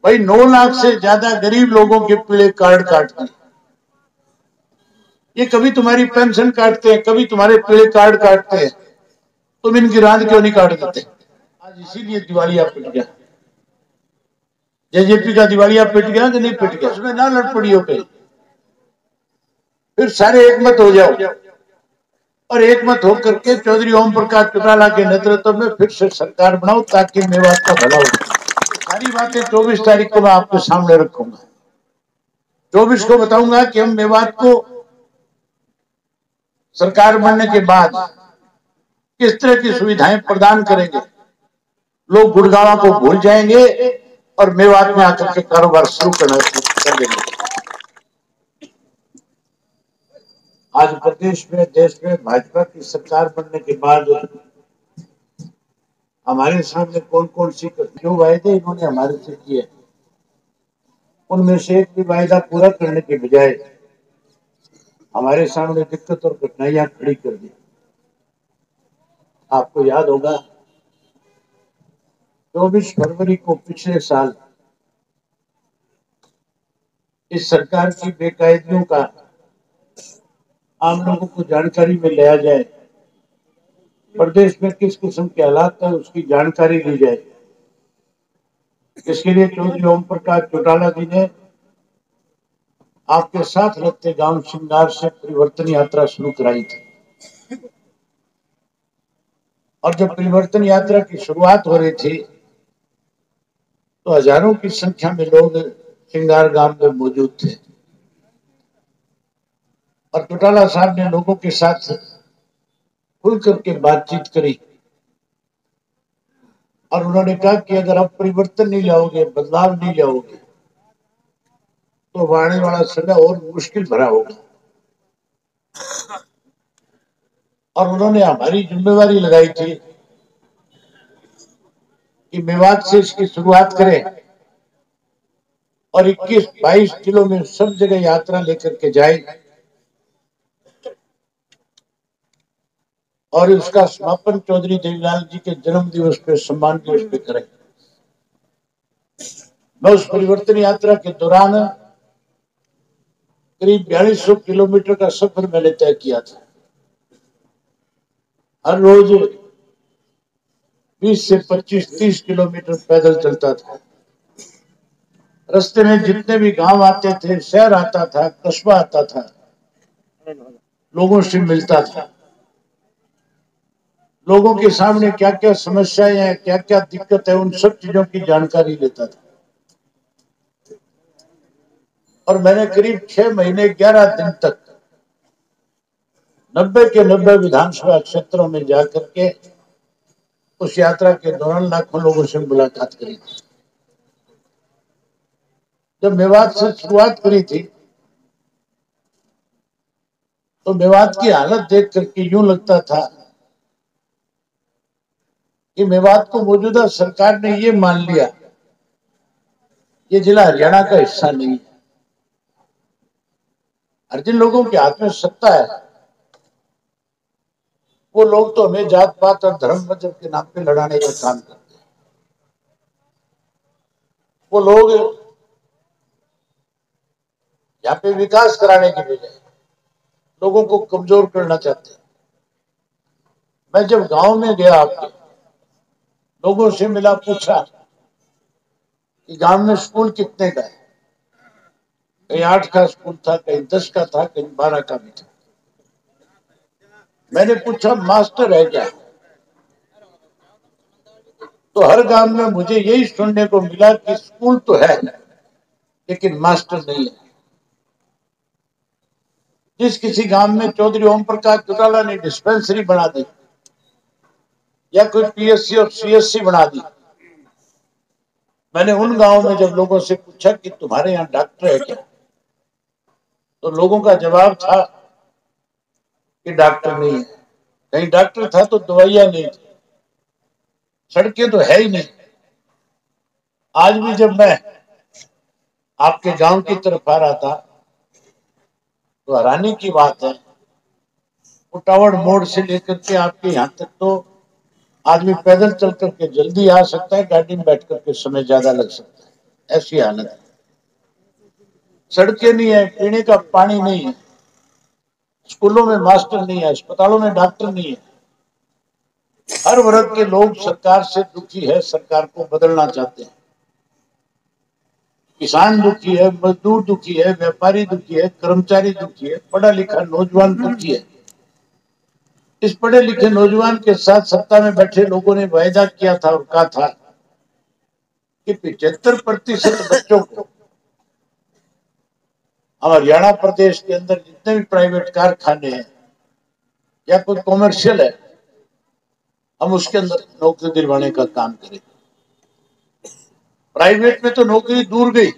भाई 9 लाख से ज्यादा गरीब लोगों के पीले कार्ड काटते हैं। ये कभी तुम्हारी पेंशन काटते हैं, कभी तुम्हारे पीले कार्ड काटते हैं, तुम इनकी रांद क्यों नहीं काट देते? आज इसीलिए दिवालिया पिट गया। जेजेपी का दिवालिया पिट गया कि नहीं पिट गया? उसमें ना लड़ पड़ी हो कहीं, फिर सारे एक मत हो जाओ और एक मत होकर के चौधरी ओम प्रकाश चौटाला के नेतृत्व में फिर से सरकार बनाओ ताकि मेवात का भला हो। सारी बातें 24 तारीख को मैं आपके सामने रखूंगा। 24 को बताऊंगा कि हम मेवात को सरकार बनने के बाद किस तरह की सुविधाएं प्रदान करेंगे। लोग गुड़गांव को भूल जाएंगे और मेवात में आकर के कारोबार शुरू कर देंगे। आज प्रदेश में, देश में भाजपा की सरकार बनने के बाद हमारे सामने कौन कौन सी जो वायदे इन्होंने हमारे से किए, उनमें से एक भी वायदा पूरा करने के बजाय हमारे सामने दिक्कत और कठिनाइयां खड़ी कर दी। आपको याद होगा 24 फरवरी को पिछले साल इस सरकार की बेकायदियों का आम लोगों को जानकारी में लाया जाए, प्रदेश में किस किस्म के हालात है उसकी जानकारी दी जाए। इसके लिए चौधरी ओम प्रकाश चौटाला जी ने आपके साथ लगते गांव श्रृंगार से परिवर्तन यात्रा शुरू कराई थी। और जब परिवर्तन यात्रा की शुरुआत हो रही थी तो हजारों की संख्या में लोग श्रृंगार गांव में मौजूद थे और चौटाला साहब ने लोगों के साथ खुल करके बातचीत करी और उन्होंने कहा कि अगर आप परिवर्तन नहीं लाओगे, बदलाव नहीं लाओगे तो आने वाला समय और मुश्किल भरा होगा। और उन्होंने हमारी जिम्मेवारी लगाई थी कि मेवात से इसकी शुरुआत करें और 21-22 जिलों में सब जगह यात्रा लेकर के जाए और उसका समापन चौधरी देवीलाल जी के जन्म दिवस पे, सम्मान दिवस पे करें। मैं उस परिवर्तन यात्रा के दौरान करीब 4200 किलोमीटर का सफर मैंने तय किया था। हर रोज 20 से 25-30 किलोमीटर पैदल चलता था। रास्ते में जितने भी गांव आते थे, शहर आता था, कस्बा आता था, लोगों से मिलता था, लोगों के सामने क्या क्या समस्याएं हैं, क्या क्या दिक्कत है, उन सब चीजों की जानकारी लेता था। और मैंने करीब 6 महीने 11 दिन तक 90 के 90 विधानसभा क्षेत्रों में जाकर के उस यात्रा के दौरान लाखों लोगों से मुलाकात करी थी। जब मेवात से शुरुआत करी थी तो मेवात की हालत देख करके यूं लगता था कि मेवात को मौजूदा सरकार ने ये मान लिया ये जिला हरियाणा का हिस्सा नहीं है। और जिन लोगों के हाथ में सत्ता है वो लोग तो हमें जात पात और धर्म मजहब के नाम पे लड़ाने का काम करते हैं। वो लोग यहाँ पे विकास कराने के बजाय लोगों को कमजोर करना चाहते हैं। मैं जब गांव में गया, आपके लोगों से मिला, पूछा कि गांव में स्कूल कितने का है, कहीं 8 का स्कूल था, कहीं 10 का था, कहीं 12 का भी था। मैंने पूछा मास्टर है क्या, तो हर गांव में मुझे यही सुनने को मिला कि स्कूल तो है लेकिन मास्टर नहीं है। जिस किसी गांव में चौधरी ओम प्रकाश चौटाला ने डिस्पेंसरी बना दी या कोई पीएससी और सीएससी बना दी, मैंने उन गांवों में जब लोगों से पूछा कि तुम्हारे यहाँ डॉक्टर है क्या, तो लोगों का जवाब था कि डॉक्टर नहीं है। कहीं डॉक्टर था तो दवाइयां नहीं थी, सड़कें तो है ही नहीं। आज भी जब मैं आपके गांव की तरफ आ रहा था तो हैरानी की बात है, उटावड़ मोड़ से लेकर के आपके यहाँ तक तो आदमी पैदल चल करके जल्दी आ सकता है, गाड़ी में बैठ करके समय ज्यादा लग सकता है। ऐसी हालत है। सड़कें नहीं है, पीने का पानी नहीं है, स्कूलों में मास्टर नहीं है, अस्पतालों में डॉक्टर नहीं है। हर वर्ग के लोग सरकार से दुखी है, सरकार को बदलना चाहते हैं। किसान दुखी है, मजदूर दुखी है, व्यापारी दुखी है, कर्मचारी दुखी है, पढ़ा लिखा नौजवान दुखी है। इस पढ़े लिखे नौजवान के साथ सत्ता में बैठे लोगों ने वायदा किया था और कहा था कि 75% बच्चों को हरियाणा प्रदेश के अंदर जितने भी प्राइवेट कारखाने हैं या कोई कॉमर्शियल है, हम उसके अंदर नौकरी दिलवाने का काम करेंगे। प्राइवेट में तो नौकरी दूर गई,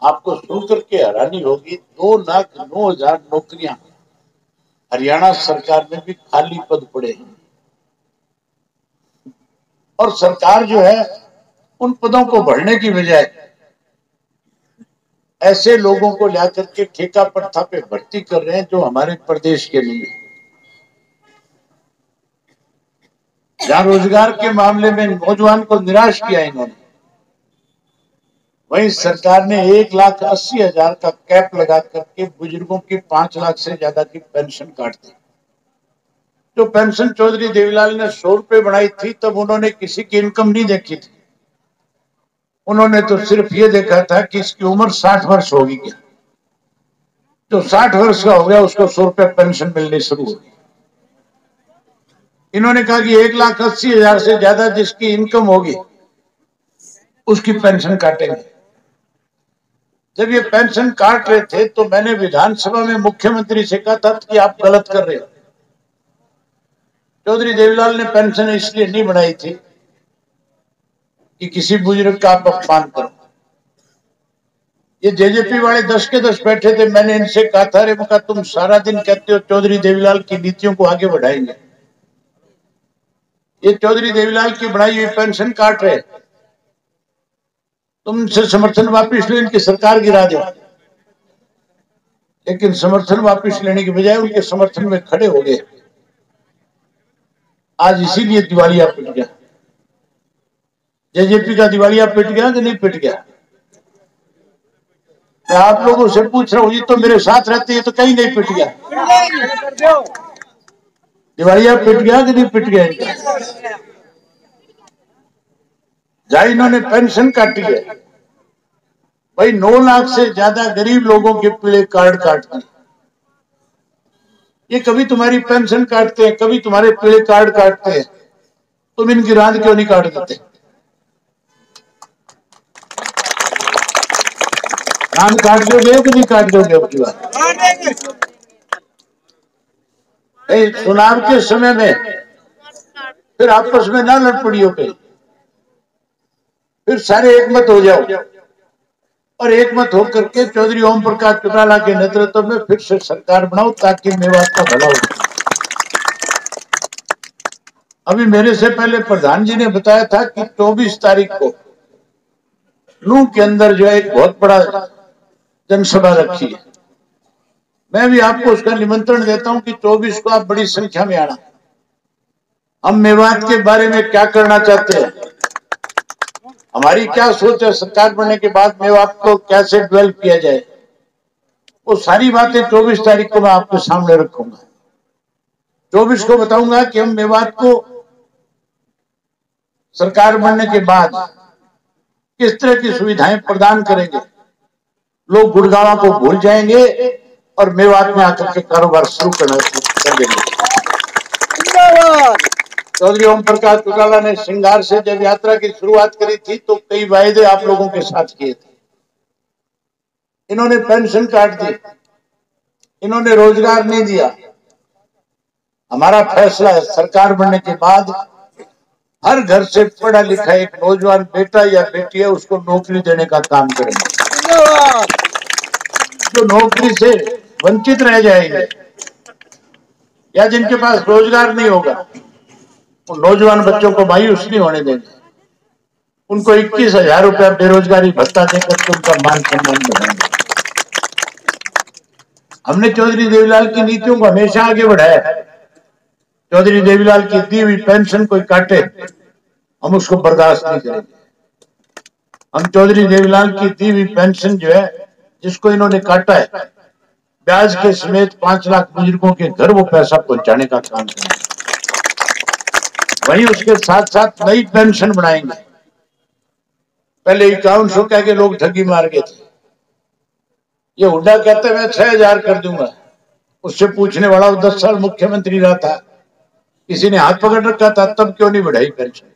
आपको सुन करके हैरानी होगी, 2,09,000 नौकरियां हरियाणा सरकार में भी खाली पद पड़े हैं। और सरकार जो है उन पदों को भरने की बजाय ऐसे लोगों को ला करके ठेका प्रथा पे भर्ती कर रहे हैं जो हमारे प्रदेश के लिए। जहां रोजगार के मामले में नौजवान को निराश किया इन्होंने, वहीं सरकार ने 1,80,000 का कैप लगा करके बुजुर्गों की 5 लाख से ज्यादा की पेंशन काट दी। जो पेंशन चौधरी देवीलाल ने 100 रुपए बनाई थी, तब उन्होंने किसी की इनकम नहीं देखी थी। उन्होंने तो सिर्फ ये देखा था कि इसकी उम्र 60 वर्ष होगी क्या। जो 60 वर्ष का हो गया उसको 100 रुपए पेंशन मिलनी शुरू हो गई। इन्होंने कहा कि 1,80,000 से ज्यादा जिसकी इनकम होगी उसकी पेंशन काटेंगे। जब ये पेंशन काट रहे थे तो मैंने विधानसभा में मुख्यमंत्री से कहा था कि आप गलत कर रहे हो। चौधरी देवीलाल ने पेंशन इसलिए नहीं बढ़ाई थी कि किसी बुजुर्ग का आप अपमान करो। ये जेजेपी वाले 10 के 10 बैठे थे, मैंने इनसे कहा था, अरे मुका तुम सारा दिन कहते हो चौधरी देवीलाल की नीतियों को आगे बढ़ाएंगे, ये चौधरी देवीलाल की बढ़ाई हुई पेंशन काट रहे, तुम इनसे समर्थन वापिस लो, इनकी सरकार गिरा दो। लेकिन समर्थन वापिस लेने की बजाय उनके समर्थन में खड़े हो गए। आज इसीलिए दिवालिया पिट गया। जेजेपी का दिवालिया पिट गया कि नहीं पिट गया? मैं आप लोगों से पूछ रहा हूँ, ये तो मेरे साथ रहते हैं तो कहीं नहीं पिट गया। दिवालिया पिट गया कि नहीं पिट गया? जहां इन्होंने पेंशन काटी है, भाई 9 लाख से ज्यादा गरीब लोगों के पीले कार्ड काट दिए। ये कभी तुम्हारी पेंशन काटते हैं, कभी तुम्हारे पीले कार्ड काटते हैं, तुम इनकी रात क्यों नहीं काट देते? रात काट दोगे कि नहीं काट दोगे? अब की बात चुनाव के समय में फिर आपस में ना लड़ पड़ियो पे, फिर सारे एक मत हो जाओ और एक मत होकर के चौधरी ओम प्रकाश चौटाला के नेतृत्व में फिर से सरकार बनाओ ताकि मेवात का भला हो। अभी मेरे से पहले प्रधान जी ने बताया था कि 24 तारीख को नूह के अंदर जो है एक बहुत बड़ा जनसभा रखी है। मैं भी आपको उसका निमंत्रण देता हूं कि 24 को आप बड़ी संख्या में आना। हम मेवात के बारे में क्या करना चाहते हैं, हमारी क्या सोच है, सरकार बनने के बाद मेवात को कैसे डेवलप किया जाए, वो सारी बातें 24 तारीख को मैं आपके सामने रखूंगा। 24 को बताऊंगा कि हम मेवात को सरकार बनने के बाद किस तरह की सुविधाएं प्रदान करेंगे। लोग गुड़गांव को भूल जाएंगे और मेवात में आकर के कारोबार शुरू कर देंगे। चौधरी ओम प्रकाश चौटाला ने श्रृंगार से जब यात्रा की शुरुआत करी थी तो कई वायदे आप लोगों के साथ किए थे। इन्होंने पेंशन काट दी, इन्होंने रोजगार नहीं दिया। हमारा फैसला है, सरकार बनने के बाद हर घर से पढ़ा लिखा एक नौजवान बेटा या बेटी है उसको नौकरी देने का काम करेंगे। जो नौकरी से वंचित रह जाएंगे या जिनके पास रोजगार नहीं होगा, उन नौजवान बच्चों को मायूस नहीं होने देंगे। उनको 21,000 रुपया बेरोजगारी भत्ता देकर के उनका मान सम्मान बढ़ाएंगे। हमने चौधरी देवीलाल की नीतियों को हमेशा आगे बढ़ाया। चौधरी देवीलाल की दी हुई पेंशन कोई काटे, हम उसको बर्दाश्त नहीं करेंगे। हम चौधरी देवीलाल की दी हुई पेंशन जो है, जिसको इन्होंने काटा है, ब्याज के समेत 5 लाख बुजुर्गों के घर वो पैसा पहुंचाने का काम करें। वहीं उसके साथ साथ नई पेंशन बनाएंगे। पहले 5100 कह के लोग ठगी मार गए थे। ये हुड्डा कहता है मैं 6000 कर दूंगा। उससे पूछने वाला, वो 10 साल मुख्यमंत्री रहा था, किसी ने हाथ पकड़ रखा था, तब क्यों नहीं बढ़ाई पेंशन।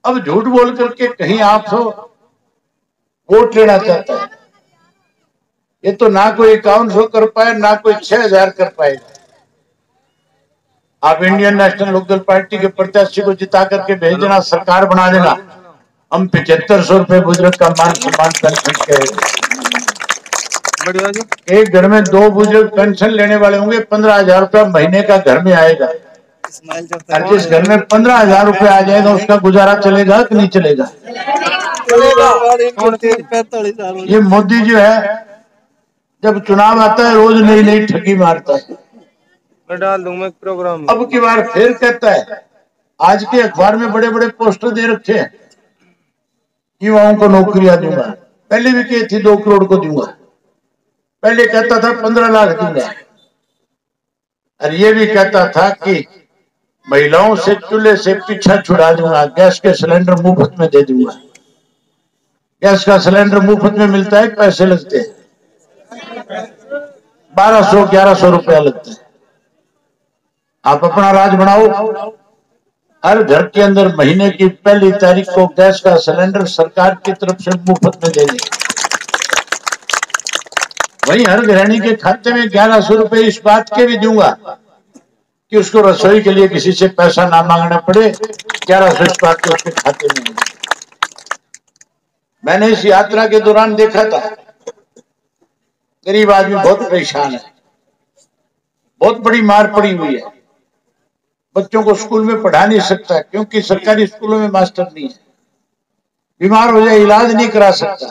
अब झूठ बोल करके कहीं आप वोट लेना चाहता है। ये तो ना कोई 5100 कर पाए, ना कोई 6000 कर पाएगा। आप इंडियन नेशनल लोकदल पार्टी के प्रत्याशी को जिता करके भेज देना, सरकार बना देना। हम 7500 रुपए बुजुर्ग का मान सम्मान पेंशन करेंगे। एक घर में 2 बुजुर्ग पेंशन लेने वाले होंगे, 15,000 रुपया महीने का घर में आएगा। और जिस घर में 15,000 रुपए आ जाएगा, उसका गुजारा चलेगा कि नहीं चलेगा? ये मोदी जो है, जब चुनाव आता है रोज नई नई ठगी मारता है। मैं डाल दूंगा एक प्रोग्राम। अब की बार फिर कहता है, आज के अखबार में बड़े बड़े पोस्टर दे रखे हैं, युवाओं को नौकरियां दूंगा। पहले भी कही थी 2 करोड़ को दूंगा, पहले कहता था 15 लाख दूंगा। और ये भी कहता था कि महिलाओं से चूल्हे से पीछा छुड़ा दूंगा, गैस के सिलेंडर मुफ्त में दे दूंगा। गैस का सिलेंडर मुफ्त में मिलता है, पैसे लगते हैं 1200-1100 रुपया लगता है। आप अपना राज बनाओ, हर घर के अंदर महीने की पहली तारीख को गैस का सिलेंडर सरकार की तरफ से मुफ्त में देंगे। वहीं हर गृहिणी के खाते में 1100 रुपए इस बात के भी दूंगा कि उसको रसोई के लिए किसी से पैसा ना मांगना पड़े। 1100 इस बात के उसके खाते में। मैंने इस यात्रा के दौरान देखा था, गरीब आदमी बहुत परेशान है, बहुत बड़ी मार पड़ी हुई है। बच्चों को स्कूल में पढ़ा नहीं सकता क्योंकि सरकारी स्कूलों में मास्टर नहीं है। बीमार हो जाए इलाज नहीं करा सकता,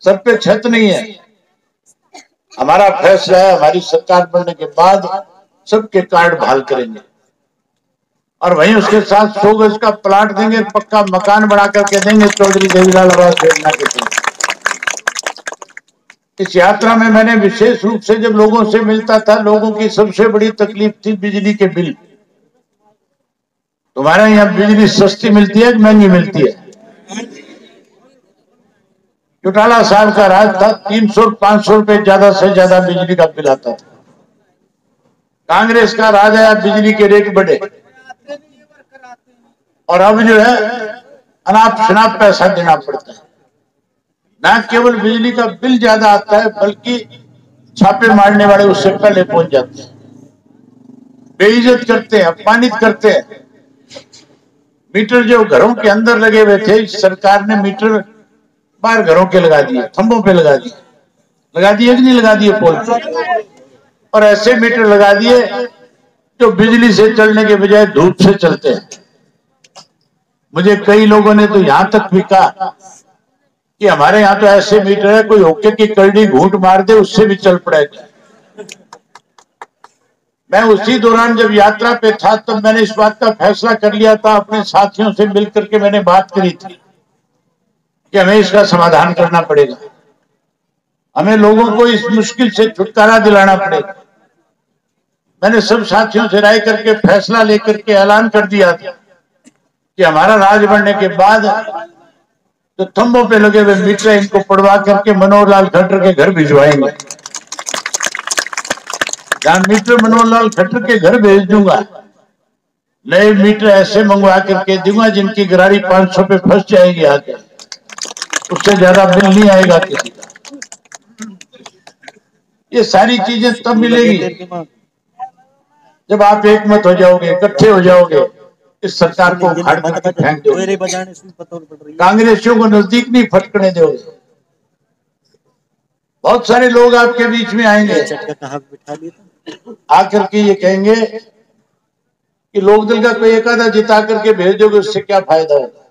सर पे छत नहीं है। हमारा फैसला है, हमारी सरकार बनने के बाद सबके कार्ड बहाल करेंगे और वहीं उसके साथ 100 गज का प्लाट देंगे, पक्का मकान बना करके देंगे चौधरी देवीलाल आवास योजना के तहत। इस यात्रा में मैंने विशेष रूप से जब लोगों से मिलता था, लोगों की सबसे बड़ी तकलीफ थी बिजली के बिल। तुम्हारे यहाँ बिजली सस्ती मिलती है कि महंगी मिलती है? चौटाला साहब का राज था, 300-500 रुपए ज्यादा से ज्यादा बिजली का बिल आता था। कांग्रेस का राज आया, बिजली के रेट बढ़े और अब जो है अनाप शनाप पैसा देना पड़ता है। न केवल बिजली का बिल ज्यादा आता है, बल्कि छापे मारने वाले उससे पहले पहुंच जाते हैं, बेइज्जत करते हैं, अपमानित करते हैं। मीटर जो घरों के अंदर लगे हुए थे, सरकार ने मीटर बाहर घरों के लगा दिए, खंभों पे लगा दिए कि नहीं लगा दिए पोल पे? और ऐसे मीटर लगा दिए जो बिजली से चलने के बजाय धूप से चलते हैं। मुझे कई लोगों ने तो यहां तक भी कहा कि हमारे यहाँ तो ऐसे मीटर है, कोई होके की करड़ी घूंट मार दे उससे भी चल पड़ेगा। मैं उसी दौरान जब यात्रा पे था, तब मैंने इस बात का फैसला कर लिया था, अपने साथियों से मिलकर के मैंने बात करी थी कि हमें इसका समाधान करना पड़ेगा, हमें लोगों को इस मुश्किल से छुटकारा दिलाना पड़ेगा। मैंने सब साथियों से राय करके फैसला लेकर के ऐलान कर दिया था कि हमारा राज बनने के बाद जो थंबों पे लगे हुए मीटर इनको पड़वा करके मनोहर लाल खट्टर के घर भिजवाएंगे। जहां मीटर मनोहर लाल खट्टर के घर भेज दूंगा, नए मीटर ऐसे मंगवा करके दूंगा जिनकी गरारी 500 पे फंस जाएगी आके, उससे ज्यादा बिल नहीं आएगा किसी का। ये सारी चीजें तब मिलेगी जब आप एक मत हो जाओगे, इकट्ठे हो जाओगे, इस सरकार को उखाड़ करके फेंक दोगे, कांग्रेसियों को नजदीक नहीं फटकने दोगे। बहुत सारे लोग आपके बीच में आएंगे, आकर के ये कहेंगे कि लोकदल का कोई एक आधा जिता करके भेज दोगे, उससे क्या फायदा होगा?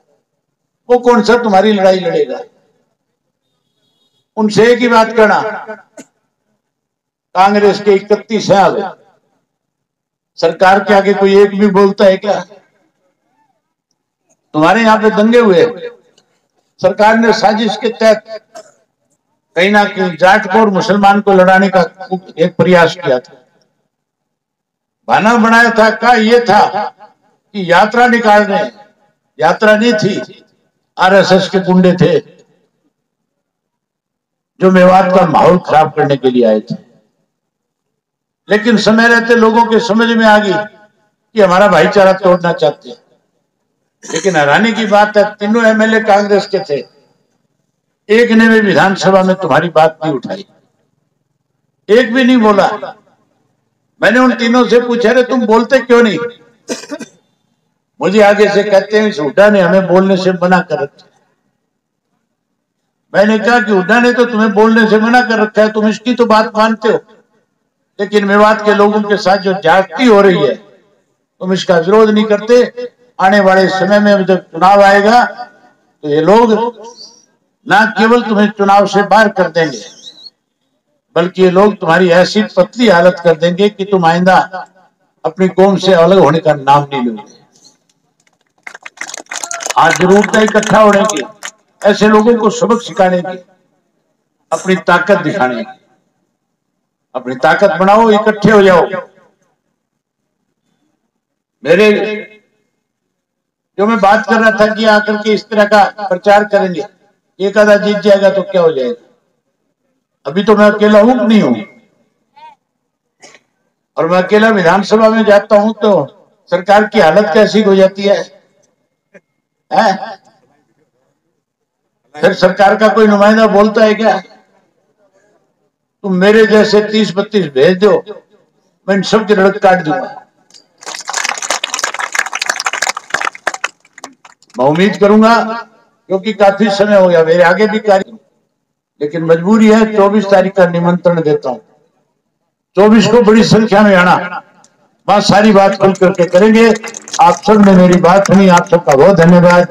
वो कौन सा तुम्हारी लड़ाई लड़ेगा? उनसे एक ही बात करना, कांग्रेस के 31 है, अब सरकार के आगे कोई एक भी बोलता है क्या? तुम्हारे यहाँ पे दंगे हुए, सरकार ने साजिश के तहत कहीं ना कहीं जाट को और मुसलमान को लड़ाने का एक प्रयास किया था, बहाना बनाया था। का ये था कि यात्रा निकाल रहे हैं, यात्रा नहीं थी, आरएसएस के गुंडे थे जो मेवात का माहौल खराब करने के लिए आए थे। लेकिन समय रहते लोगों के समझ में आ गई कि हमारा भाईचारा तोड़ना चाहते हैं। लेकिन हैरानी की बात है, तीनों एमएलए कांग्रेस के थे, एक ने भी विधानसभा में तुम्हारी बात नहीं उठाई, एक भी नहीं बोला। मैंने उन तीनों से पूछा, रे तुम बोलते क्यों नहीं? मुझे आगे से कहते हैं इस हुड्डा ने हमें बोलने से मना कर रखा। मैंने कहा कि हुड्डा ने तो तुम्हें बोलने से मना कर रखा है, तुम इसकी तो बात मानते हो, लेकिन मेवात के लोगों के साथ जो ज्यादती हो रही है तुम इसका विरोध नहीं करते। आने वाले समय में जब चुनाव आएगा तो ये लोग ना केवल तुम्हें चुनाव से बाहर कर देंगे, बल्कि ये लोग तुम्हारी ऐसी पतली हालत कर देंगे कि तुम आइंदा अपनी कौम से अलग होने का नाम नहीं लोगे। आज जरूरत है इकट्ठा होने की, ऐसे लोगों को सबक सिखाने की, अपनी ताकत दिखाने की। अपनी ताकत बनाओ, इकट्ठे हो जाओ। मेरे जो मैं बात कर रहा था कि आकर के इस तरह का प्रचार करेंगे, एक आधा जीत जाएगा तो क्या हो जाएगा? अभी तो मैं अकेला हूं नहीं हूं, और मैं अकेला विधानसभा में जाता हूं तो सरकार की हालत कैसी हो जाती है? फिर सरकार का कोई नुमाइंदा बोलता है क्या? तुम मेरे जैसे 30-32 भेज दो, मैं इन सब की रड़क काट दूंगा। मैं उम्मीद करूंगा, क्योंकि काफी समय हो गया, मेरे आगे भी कार्य, लेकिन मजबूरी है। 24 तारीख का निमंत्रण देता हूं, 24 को बड़ी संख्या में आना, वहां सारी बात खुल करके करेंगे। आप सब ने मेरी बात सुनी, आप सबका बहुत धन्यवाद।